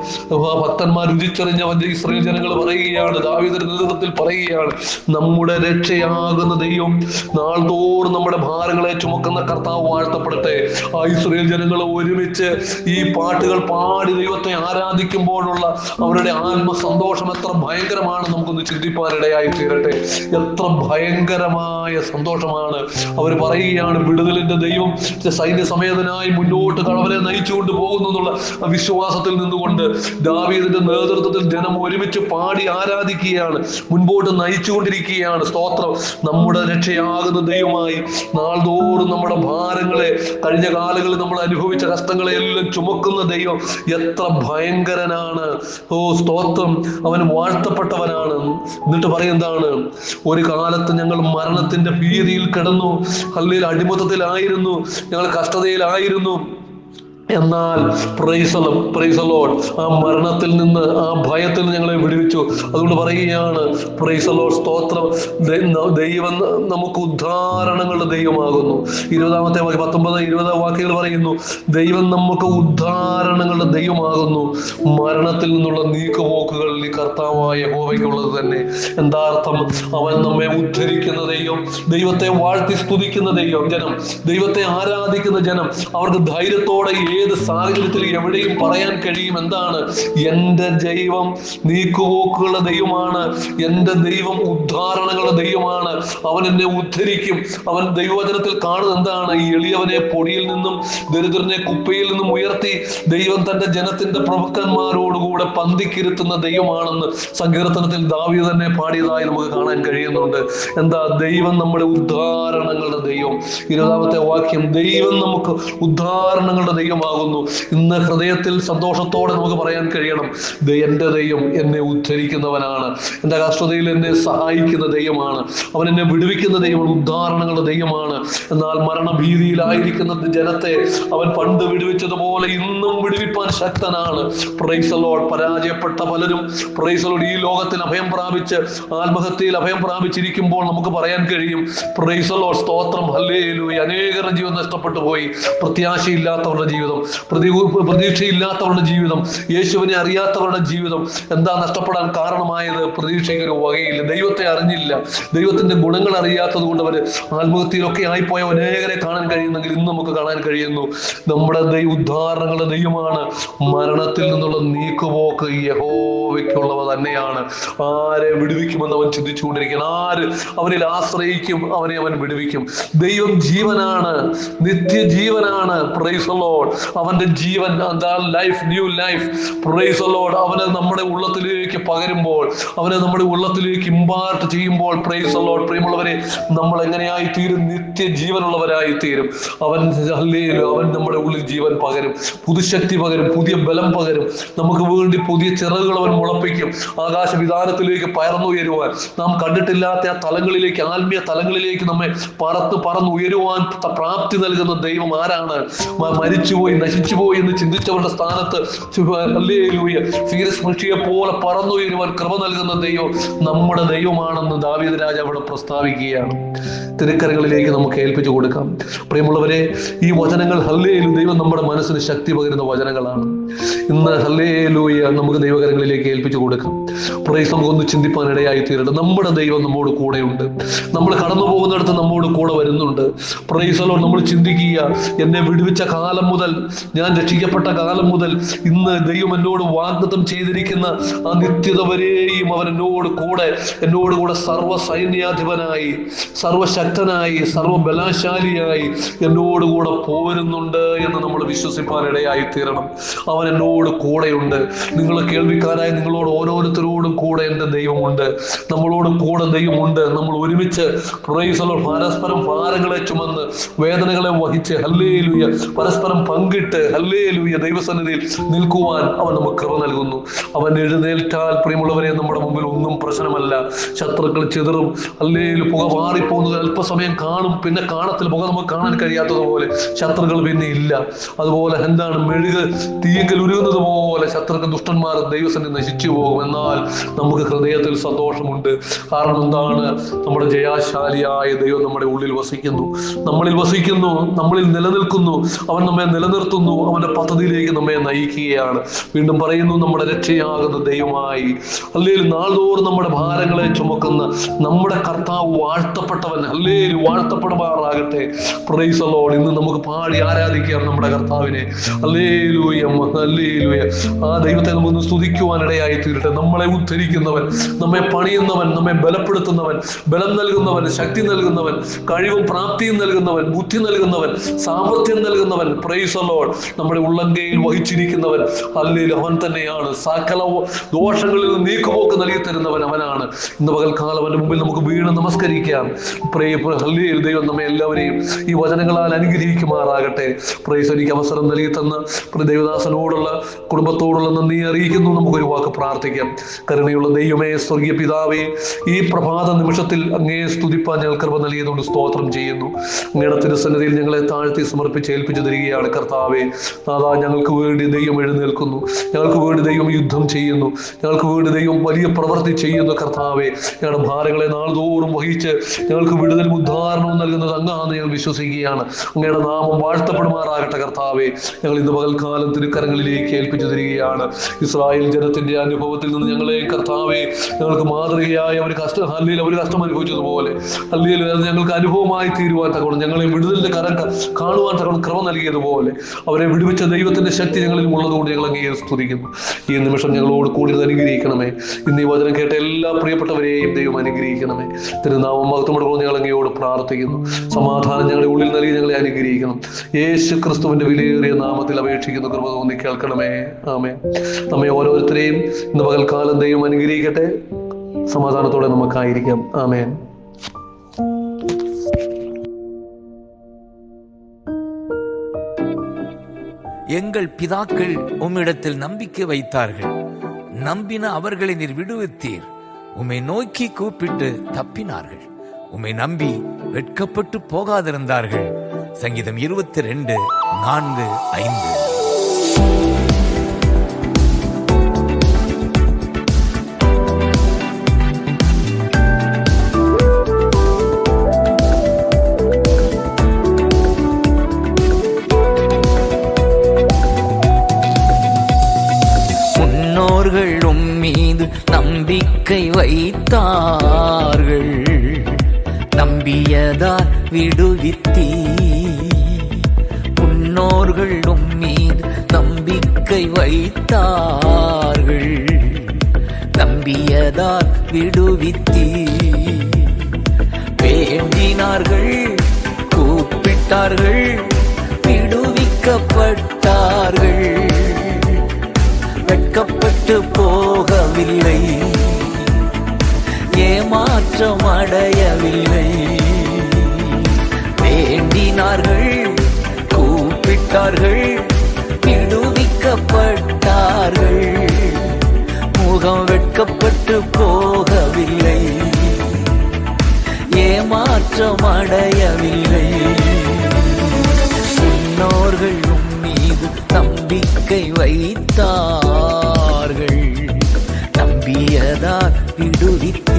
ഭക്തന്മാർ രുചിച്ചറിഞ്ഞ ഇസ്രായേൽ ജനങ്ങൾ പറയുകയാണ്, ദാവീദിന്റെ നേതൃത്വത്തിൽ പറയുകയാണ്, നമ്മുടെ രക്ഷയാകുന്ന ദൈവം, നാൾതോറും നമ്മുടെ ഭാരങ്ങളെ ചുമക്കുന്ന കർത്താവ് വാഴ്ത്തപ്പെടട്ടെ. ആ ഇസ്രായേൽ ജനങ്ങൾ ഒരുമിച്ച് ഈ പാട്ടുകൾ പാടി ദൈവത്തെ ആരാധിക്കുമ്പോഴുള്ള അവരുടെ ആത്മസന്തോഷം എത്ര ഭയങ്കരമാണ് നമുക്കൊന്ന് ചിന്തിപ്പാനിടയായി തീരട്ടെ. എത്ര ഭയങ്കരമായ സന്തോഷമാണ്. അവർ പറയുകയാണ്, വിടുതലിന്റെ ദൈവം സൈന്യസമേതനായി മുന്നോട്ട് അവരെ നയിച്ചുകൊണ്ട് പോകുന്നു എന്നുള്ള വിശ്വാസത്തിൽ നിന്നുകൊണ്ട് ദാവീദിന്റെ നേതൃത്വത്തിൽ ജനം ഒരുമിച്ച് പാടി ആരാധിക്കുകയാണ്, മുൻപോട്ട് നയിച്ചുകൊണ്ടിരിക്കുകയാണ്. സ്തോത്രം. നമ്മുടെ രക്ഷയാകുന്ന ദൈവമായി നാൾതോറും നമ്മുടെ ഭാരങ്ങളെ, കഴിഞ്ഞ കാലങ്ങളിൽ നമ്മൾ അനുഭവിച്ച കഷ്ടങ്ങളെ എല്ലാം ചുമക്കുന്ന ദൈവം എത്ര ഭയങ്കരനാണ്. ഓ സ്തോത്രം. അവൻ വാഴ്ത്തപ്പെട്ടവനാണ്. എന്നിട്ട് പറയുന്നതാണ്, ഒരു കാലത്ത് ഞങ്ങൾ മരണത്തിന്റെ ഭീതിയിൽ കിടന്നു, ഹല്ലേലൂയ അടിമത്തത്തിലായിരുന്നു, ഞങ്ങൾ കഷ്ടതയിലായിരുന്നു. എന്നാൽ പ്രൈസ് ദി ലോർഡ്, ആ മരണത്തിൽ നിന്ന്, ആ ഭയത്തിൽ നിന്ന് ഞങ്ങളെ വിടുവിച്ചു. അതുകൊണ്ട് പറയുകയാണ്, പ്രൈസ് ദി ലോർഡ്, സ്തോത്രം. ദൈവം നമുക്ക് ഉദ്ധാരണങ്ങളുടെ ദൈവമാകുന്നു. 20-ാമത്തെ 19-20 വാക്യങ്ങൾ പറയുന്നു, ദൈവം നമുക്ക് ഉദ്ധാരണങ്ങളുടെ ദൈവമാകുന്നു. മരണത്തിൽ നിന്നുള്ള നീക്കുപോക്കുകൾ ഈ കർത്താവായ യഹോവയ്ക്കുള്ളത് തന്നെ. എന്താ അർത്ഥം? അവൻ നമ്മെ ഉദ്ധരിക്കുന്ന ദൈവം, ദൈവത്തെ വാഴ്ത്തി സ്തുതിക്കുന്ന ജനം, ദൈവത്തെ ആരാധിക്കുന്ന ജനം, അവർക്ക് ധൈര്യത്തോടെ ഏത് സാഹചര്യത്തിൽ എവിടെയും പറയാൻ കഴിയും. എന്താണ്? എൻ്റെ ദൈവം നീക്കുപോക്കുകളുടെ ദൈവമാണ്, എൻ്റെ ദൈവം ഉദ്ധാരണങ്ങളുടെ ദൈവമാണ്, അവൻ എന്നെ ഉദ്ധരിക്കും. അവൻ ദൈവവചനത്തിൽ കാണുന്നത് എന്താണ്? ഈ എളിയവനെ പൊടിയിൽ നിന്നും ദരിദ്രനെ കുപ്പയിൽ നിന്നും ഉയർത്തി ദൈവം തന്റെ ജനത്തിന്റെ പ്രഭുക്കന്മാരോടുകൂടെ പന്തിക്കിരുത്തുന്ന ദൈവമാണെന്ന് സങ്കീർത്തനത്തിൽ ദാവീദ് തന്നെ പാടിയതായി നമുക്ക് കാണാൻ കഴിയുന്നുണ്ട്. എന്താ? ദൈവം നമ്മുടെ ഉദ്ധാരണങ്ങളുടെ ദൈവം. 20ാമത്തെ വാക്യം, ദൈവം നമുക്ക് ഉദ്ധാരണങ്ങളുടെ ദൈവമാകുന്നു. ഇന്ന് ഹൃദയത്തിൽ സന്തോഷത്തോടെ നമുക്ക് പറയാൻ കഴിയണം, എൻ്റെ ദൈവം എന്നെ ഉദ്ധരിക്കുന്നവനാണ്, എൻ്റെ കഷ്ടതയിൽ എന്നെ സഹായിക്കുന്ന ദൈവമാണ്, അവൻ എന്നെ വിടുവിക്കുന്ന ദൈവമാണ്, ഉദ്ധാരണങ്ങളുടെ ദൈവമാണ്. എന്നാൽ മരണഭീതിയിലായിരിക്കുന്ന ജനത്തെ അവൻ പണ്ട് വിടുവിച്ചതുപോലെ ഇന്നും വിടുവിപ്പാൻ ശക്തനാണ്. Praise the Lord. പരാജയപ്പെട്ട പലരും പ്രൈസ് ദി ലോർഡ് ഈ ലോകത്തിൽ അഭയം പ്രാപിച്ച് ആത്മഹത്യയിൽ അഭയം പ്രാപിച്ചിരിക്കുമ്പോൾ നമുക്ക് പറയാൻ കഴിയും, പ്രൈസ് ദി ലോർഡ്, സ്തോത്രം, ഹല്ലേലൂയ. അനേകരുടെ ജീവൻ നഷ്ടപ്പെട്ടു പോയി. പ്രത്യാശയില്ലാത്തവരുടെ ജീവിതം, പ്രതീക്ഷയില്ലാത്തവരുടെ ജീവിതം, യേശുവിനെ അറിയാത്തവരുടെ ജീവിതം. എന്താ നഷ്ടപ്പെടാൻ കാരണമായത്? പ്രതീക്ഷയ്ക്കൊരു വകയില്ല, ദൈവത്തെ അറിഞ്ഞില്ല, ദൈവത്തിന്റെ ഗുണങ്ങൾ അറിയാത്തത് കൊണ്ട് അവർ ആത്മഹത്യയിലൊക്കെ ആയിപ്പോയ അനേകരെ കാണാൻ കഴിയുന്നെങ്കിൽ ഇന്ന് നമുക്ക് കാണാൻ കഴിയുന്നു, നമ്മുടെ ഉദ്ധാരണങ്ങളുടെ ദൈവമാണ്. മരണത്തിൽ നിന്നുള്ള നീക്കുപോക്ക് യഹോവയ്ക്കുള്ളവ തന്നെയാണ്. ആരെ വിടുവിക്കുമെന്ന് അവൻ ചിന്തിച്ചുകൊണ്ടിരിക്കണം. ആര് അവനിൽ ആശ്രയിക്കും അവനെ അവൻ വിടുവിക്കും. ദൈവം ജീവനാണ്, നിത്യജീവനാണ്. Price the Lord. അവന്റെ ജീവൻ, എന്താ? Life, new life. Price the Lord. അവനെ നമ്മുടെ ഉള്ളത്തിലേക്ക് പകരുമ്പോൾ, അവനെ നമ്മുടെ ഉള്ളത്തിലേക്ക് ഇമ്പാർട്ട് ചെയ്യുമ്പോൾ, പ്രൈസ് ദി ലോർഡ്, പ്രിയമുള്ളവരെ, നമ്മൾ എങ്ങനെയായി തീരും? നിത്യജീവനുള്ളവരായി തീരും. അവൻ നമ്മുടെ ഉള്ളിൽ ജീവൻ പകരും, പുതുശക്തി പകരും, പുതിയ ബലം പകരും. നമുക്ക് വേണ്ടി പുതിയ ചിറകുകൾ അവൻ മുളപ്പിക്കും. ആകാശവിധാനത്തിലേക്ക് പറന്നുയരുവാൻ, നാം കണ്ടിട്ടില്ലാത്ത ആ തലങ്ങളിലേക്ക്, ആത്മീയ തലങ്ങളിലേക്ക് നമ്മെ പറന്നുയരുവാൻ പ്രാപ്തി നൽകുന്ന ദൈവം ആരാണ്? മരിച്ചുപോയി, നശിച്ചുപോയി എന്ന് ചിന്തിച്ചവരുടെ സ്ഥാനത്ത് ഫീനക്സ് പക്ഷിയെ പോലെ പറന്നുയരുവാൻ കൃപ നൽകുന്ന ദൈവം നമ്മുടെ ദൈവമാണെന്ന് ദാവീദ് രാജാവ് അവിടെ പ്രസ്താവിക്കുകയാണ്. തിരുക്കരങ്ങളിലേക്ക് നമുക്ക് ഏൽപ്പിച്ചു കൊടുക്കാം. പ്രിയമുള്ളവരെ, ഈ വചനങ്ങൾ ഹല്ലേലൂയ, ദൈവം നമ്മുടെ മനസ്സിന് ശക്തി പകരുന്ന വചനങ്ങളാണ്. ഇന്ന് ഹല്ലേലൂയ നമുക്ക് ദൈവകരങ്ങളിലേക്ക് ഏൽപ്പിച്ചു കൊടുക്കാം. പ്രൈസ് നമുക്കൊന്ന് ചിന്തിപ്പാൻ ഇടയായി തീരട്ടെ. നമ്മുടെ ദൈവം നമ്മോട് കൂടെയുണ്ട്. നമ്മൾ കടന്നു പോകുന്നിടത്ത് നമ്മോട് കൂടെ വരുന്നുണ്ട്. Price the Lord. നമ്മൾ ചിന്തിക്കുക, എന്നെ വിടുവിച്ച കാലം മുതൽ, ഞാൻ രക്ഷിക്കപ്പെട്ട കാലം മുതൽ ഇന്ന് ദൈവം എന്നോട് വാഗ്ദത്തം ചെയ്തിരിക്കുന്ന ആ നിത്യത വരെയും അവൻ എന്നോട് കൂടെ സർവ്വ സൈന്യാധിപനായി, സർവശക്തനായി, സർവബലശാലിയായി എന്നോടുകൂടെ പോരുന്നുണ്ട് എന്ന് നമ്മൾ വിശ്വസിപ്പാൻ ഇടയായി തീരണം. അവൻ എന്നോട് കൂടെയുണ്ട്. നിങ്ങൾ കേൾവിക്കാരായി നിങ്ങളോട് ഓരോരുത്തരോടും കൂടെ എൻ്റെ ദൈവമുണ്ട്, നമ്മളോട് കൂടെ ദൈവമുണ്ട്. നമ്മൾ ഒരുമിച്ച് പ്രൈസ് ദി ലോർഡ് പരസ്പരം ഭാരങ്ങളെ ചുമന്ന് വേദനകളെ വഹിച്ച് ഹല്ലേലൂയ പരസ്പരം പങ്കിട്ട് ഹല്ലേലൂയ ദൈവസന്നിധിയിൽ നിൽക്കുവാൻ അവൻ നമുക്ക് കൃപ നൽകുന്നു. അവൻ എഴുന്നേൽറ്റാൽ പ്രിയമുള്ളവരെ നമ്മുടെ മുമ്പിൽ ഒന്നും പ്രശ്നമല്ല. ശത്രുക്കൾ ചിതറും, ഹല്ലേലൂയ പുക മാറിപ്പോകുന്നത് അല്പസമയം കാണും, പിന്നെ കാണത്തിൽ പുക നമുക്ക് കാണാൻ കഴിയാത്തതുപോലെ ശത്രുക്കൾ പിന്നെ ഇല്ല. അതുപോലെ എന്താണ്? മെഴുക് തീയങ്കൽ ഉരുകുന്നത് പോലെ ശത്രുക്കൾ, ദുഷ്ടന്മാർ ദൈവസന്നിധി നശിച്ചു പോകും. എന്നാൽ നമുക്ക് ഹൃദയത്തിൽ സന്തോഷമുണ്ട്. കാരണം എന്താണ്? നമ്മുടെ ജയാശാലിയായ ദൈവം നമ്മുടെ ഉള്ളിൽ വസിക്കുന്നു, നമ്മളിൽ വസിക്കുന്നു, നമ്മളിൽ നിലനിൽക്കുന്നു. അവൻ നമ്മെ നിലനിർത്തുന്നു, അവന്റെ പദ്ധതിയിലേക്ക് നമ്മെ നയിക്കുകയാണ്. വീണ്ടും പറയുന്നു, നമ്മുടെ രക്ഷയാകുന്ന ദൈവമായി ഹല്ലേലൂയ നാൾതോറും നമ്മുടെ ഭാരങ്ങളെ ചുമക്കുന്ന നമ്മുടെ കർത്താവ് വാഴ്ത്തപ്പെട്ടവൻ. ഹല്ലേലൂയ വാഴ്ത്തപ്പെടുമാറാകട്ടെ. Price the Lord. ഇന്ന് നമുക്ക് പാടി ആരാധിക്കാം നമ്മുടെ കർത്താവിനെ. Hallelujah, hallelujah. ആ ദൈവത്തെ നമുക്ക് സ്തുതിക്കുവാൻ ഇടയായി തീരട്ടെ. നമ്മളെ ഉദ്ധരിക്കുന്നവൻ, നമ്മെ പണിയുന്നവൻ, നമ്മെ ബലപ്പെടുത്തുന്നവൻ, ബലം നൽകുന്നവൻ, ശക്തി നൽകുന്നവൻ, കഴിവും പ്രാപ്തിയും നൽകുന്നവൻ, ബുദ്ധി നൽകുന്നവൻ, സാമർത്ഥ്യം നൽകുന്നവൻ. Praise the Lord. നമ്മുടെ ഉള്ളങ്കയിൽ വഹിച്ചിരിക്കുന്നവൻ ഹല്ലേലൂയ അവൻ തന്നെയാണ്. സകല ദോഷങ്ങളിൽ നീക്കുപോക്ക് നൽകി തരുന്നവൻ അവനാണ്. ഇന്ന് പകൽക്കാലം അവന്റെ മുമ്പിൽ നമുക്ക് വീണ് നമസ്കരിക്കാം. ഹല്ലേലൂയ. ദൈവം നമ്മെ എല്ലാവരെയും ഈ വചനങ്ങളാൽ അനുഗ്രഹിക്കുമാറാകട്ടെ. പ്രൈസ്. എനിക്ക് അവസരം നൽകി തന്ന ദൈവദാസനോടുള്ള, കുടുംബത്തോടുള്ള നന്ദി അറിയിക്കുന്നു. നമുക്കൊരു വാക്ക് പ്രാർത്ഥിക്കാം. കരുണയുള്ള ദൈവമേ, സ്വർഗീയ പിതാവേ, ഈ പ്രഭാത നിമിഷത്തിൽ അങ്ങേ സ്തുതിപ്പാൻ ഞങ്ങൾ കൃപ നൽകിയതുകൊണ്ട് സ്തോത്രം ചെയ്യുന്നു. അങ്ങയുടെ തിരുസന്നിധിയിൽ ഞങ്ങളെ താഴ്ത്തി സമർപ്പിച്ച് ഏൽപ്പിച്ചു തരികയാണ് കർത്താവേ. നാഥാ, ഞങ്ങൾക്ക് വേണ്ടി ദൈവം എഴുന്നേൽക്കുന്നു, ഞങ്ങൾക്ക് വേണ്ടി ദൈവം യുദ്ധം ചെയ്യുന്നു, ഞങ്ങൾക്ക് വേണ്ടി ദൈവം വലിയ പ്രവൃത്തി ചെയ്യുന്നു കർത്താവേ. ഞങ്ങളുടെ ഭാരങ്ങളെ നാൾതോറും വഹിച്ച് ഞങ്ങൾക്ക് വിടുതലും ഉദ്ധാരണവും നൽകുന്നത് അങ്ങാന്ന് ഞങ്ങൾ വിശ്വസിക്കുകയാണ്. അങ്ങയുടെ നാമം വാഴ്ത്തപ്പെടുമാറാകട്ടെ കർത്താവേ. ഞങ്ങൾ ഇന്ന് പകൽക്കാലം തിരുക്കരങ്ങളിലേക്ക് ഏൽപ്പിച്ചു തരികയാണ്. ഇസ്രായേൽ ജനത്തിന്റെ അനുഭവത്തിൽ നിന്ന് ഞങ്ങളെ കർത്താവെ ഞങ്ങൾക്ക് മാതൃകയായ ഒരു കഷ്ടം അനുഭവിച്ചതുപോലെ ഞങ്ങൾക്ക് അനുഭവമായി തീരുവാൻ തക്കോണം, ഞങ്ങളെ വിടുതലിന്റെ കരം കാണുവാൻ തക്കോണം കൃപ നൽകിയതുപോലെ അവരെ വിടുവിച്ച ദൈവത്തിന്റെ ശക്തി ഞങ്ങളിലും ഉള്ളതുകൊണ്ട് ഞങ്ങൾ അങ്ങേ സ്തുതിക്കുന്നു. ഈ നിമിഷം ഞങ്ങളോട് കൂടി അനുഗ്രഹിക്കണമേ. ഇന്ന് ഈ വചനം കേട്ട എല്ലാ പ്രിയപ്പെട്ടവരെയും ദൈവം അനുഗ്രഹിക്കണമേ. തിരുനാമം മഹത്വത്തോടെ ഞങ്ങൾ അങ്ങയോട് പ്രാർത്ഥിക്കുന്നു. സമാധാനം ഞങ്ങളുടെ ഉള്ളിൽ നൽകി ഞങ്ങളെ അനുഗ്രഹിക്കണം. യേശു ക്രിസ്തുവിന്റെ വിലയേറിയ നാമത്തിൽ അപേക്ഷിക്കുന്നു. കൃപ തോന്നി കേൾക്കണമേ. ആമേൻ. നമ്മെ ഓരോരുത്തരെയും ഇന്ന് പകൽക്കാലം ദൈവം അനുഗ്രഹിക്കട്ടെ. സമാധാനത്തോടെ നമുക്കായിരിക്കാം. ആമേൻ. எங்கள் பிதாக்கள் உம்மிடத்தில் நம்பிக்கை வைத்தார்கள், நம்பின அவர்களை நீர் விடுவித்தீர். உம்மை நோக்கி கூப்பிட்டு தப்பினார்கள், உம்மை நம்பி வெட்கப்பட்டு போகாதிருந்தார்கள். சங்கீதம் 22:4-5. நம்பிக்கை வைத்தார்கள், நம்பியதால் விடுவித்தீ. முன்னோர்கள் உம்மீது நம்பிக்கை வைத்தார்கள், நம்பியதால் விடுவித்தீ. வேண்டினார்கள், கூப்பிட்டார்கள், விடுவிக்கப்பட்டார்கள். வெட்கப்பட்டு போகவில்லை, ஏமாற்றம் அடையவில்லை. வேண்டினார்கள், கூப்பிட்டார்கள், விடுவிக்கப்பட்டார்கள். முகம் வெட்கப்பட்டு போகவில்லை, ஏமாற்றம் அடையவில்லை. முன்னோர்கள் மீது நம்பிக்கை வைத்தார்கள், நம்பியதால் விடுவித்தீ.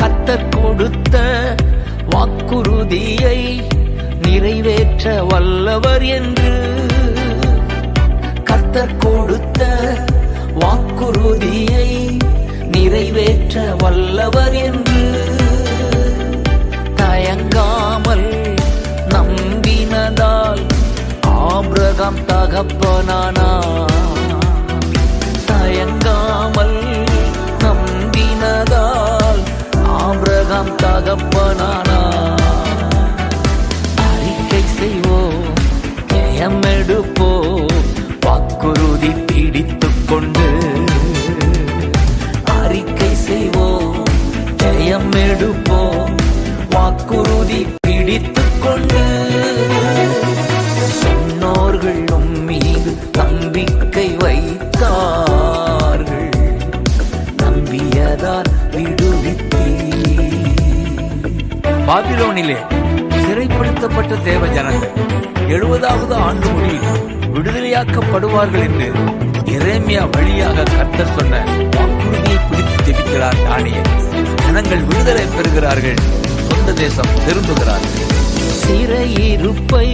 கர்த்தர் கொடுத்த வாக்குறுதியை நிறைவேற்ற வல்லவர் என்று, கர்த்தர் கொடுத்த வாக்குறுதியை நிறைவேற்ற வல்லவர் என்று தயங்காமல் நம்பினதால் ஆபிரகாம் தகப்பனானார். தயங்காமல் நம்பினதால் ஆபிரகாம் தகப்பனானார். செய்வோம், ஜெயம் எடுப்போம், வாக்குறுதி பிடித்துக் கொண்டு. அறிக்கை செய்வோம், ஜெயம் எடுப்போம், வாக்குறுதி பிடித்துக் கொண்டு. முன்னோர்கள் மீது நம்பிக்கை வைத்தார்கள், நம்பியதால் விடுவித்தீ. பாபிலோனிலே சிறைப்படுத்தப்பட்ட தேவ ஜனங்கள் 70வது ஆண்டு முடியில் விடுதலையாக்கப்படுவார்கள் என்று எரேமியா வழியாக கர்த்தர் சொன்ன வாக்குறுதியை பிடித்து ஜெபிக்கிறார் தானியேல். ஜனங்கள் விடுதலை பெறுகிறார்கள், சொந்த தேசம் திரும்புகிறார்கள். சிறையிருப்பை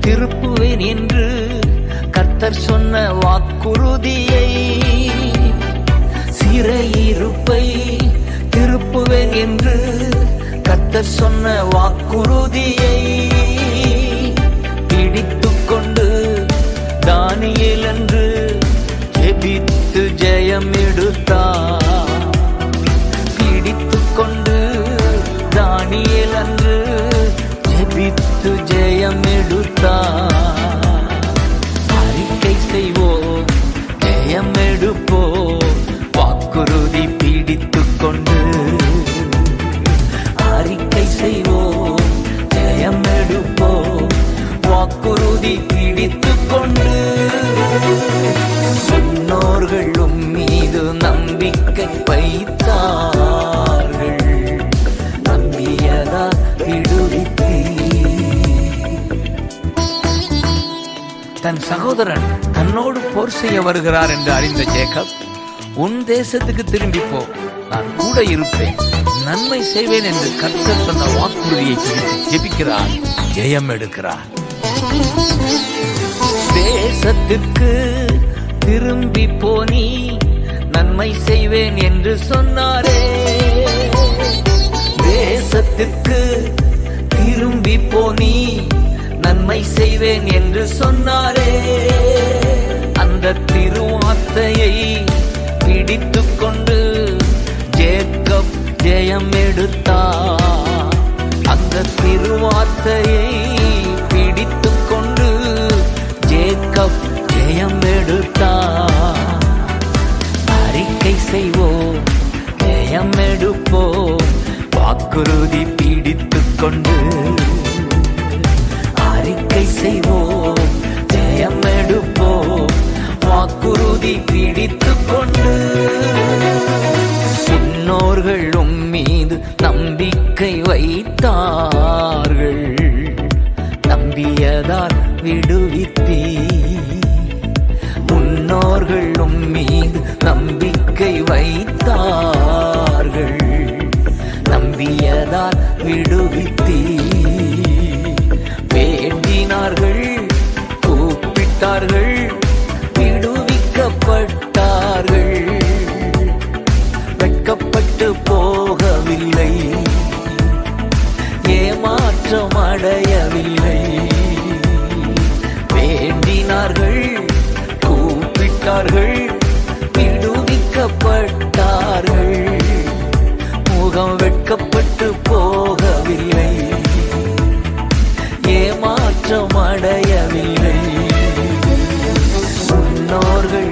திருப்புவேன் என்று கர்த்தர் சொன்ன வாக்குறுதியை, சிறையிருப்பை திருப்புவேன் என்று கர்த்தர் சொன்ன வாக்குறுதியை பிடித்துக் கொண்டு தானியேல் என்று ஜெபித்து ஜெயம் எடுத்தார். பிடித்துக் கொண்டு தானியேல் என்று ஜெபித்து ஜெயம் எடுத்தார். அறிக்கை செய்வோம், ஜெயம் எடுப்போம், வாக்குறுதி பிடித்துக் கொண்டு. அறிக்கை செய்வோம், ஜெயம் எடுப்போம், வாக்குறுதி பிடித்துக் கொண்டு. முன்னோர்கள் மீது நம்பிக்கை வைத்தார்கள், நம்பியதால் விடுவித்தீ. தன் சகோதரன் தன்னோடு போர் செய்ய வருகிறார் என்று அறிந்த ஜேக்கப், உன் தேசத்துக்கு திரும்பி போ, நான் கூட இருப்பேன், நன்மை செய்வேன் என்று கர்த்தர் சொன்ன வாக்குறுதியை குறித்து ஜெபிக்கிறார், ஜெயம் எடுக்கிறார். தேசத்திற்கு திரும்பி போனி, நன்மை செய்வேன் என்று சொன்னாரே. தேசத்திற்கு திரும்பி போனி, நன்மை செய்வேன் என்று சொன்னாரே. அந்த திருவார்த்தையை பிடித்துக் கொண்டு ஜேக்கப் ஜெயம் எடுத்தார். அந்த திருவார்த்தையை பிடித்துக் கொண்டு ஜேக்கப் ஜெயம் எடுத்தார். அறிக்கை செய்வோம், ஜெயம் எடுப்போம், வாக்குறுதி பிடித்துக் கொண்டு. அறிக்கை செய்வோம், ஜெயம் எடுப்போம், வாக்குறுதி பிடித்துக் கொண்டு. முன்னோர்கள் மீது நம்பிக்கை வைத்தார்கள், நம்பியதால் விடுவித்தீ. முன்னோர்கள் மீது நம்பிக்கை வைத்தார்கள், நம்பியதால் விடுவித்தீ. வேண்டினார்கள், கூப்பிட்டார்கள், விடுவிக்கப்பட்டார்கள். வெட்கப்பட்டு போகவில்லை, ஏமாற்றம் அடையவில்லை. வேண்டினார்கள், கூப்பிட்டார்கள், விடுவிக்கப்பட்டார்கள். முகம் வெட்கப்பட்டு போகவில்லை, ஏமாற்றம் அடையவில்லை. முன்னோர்கள்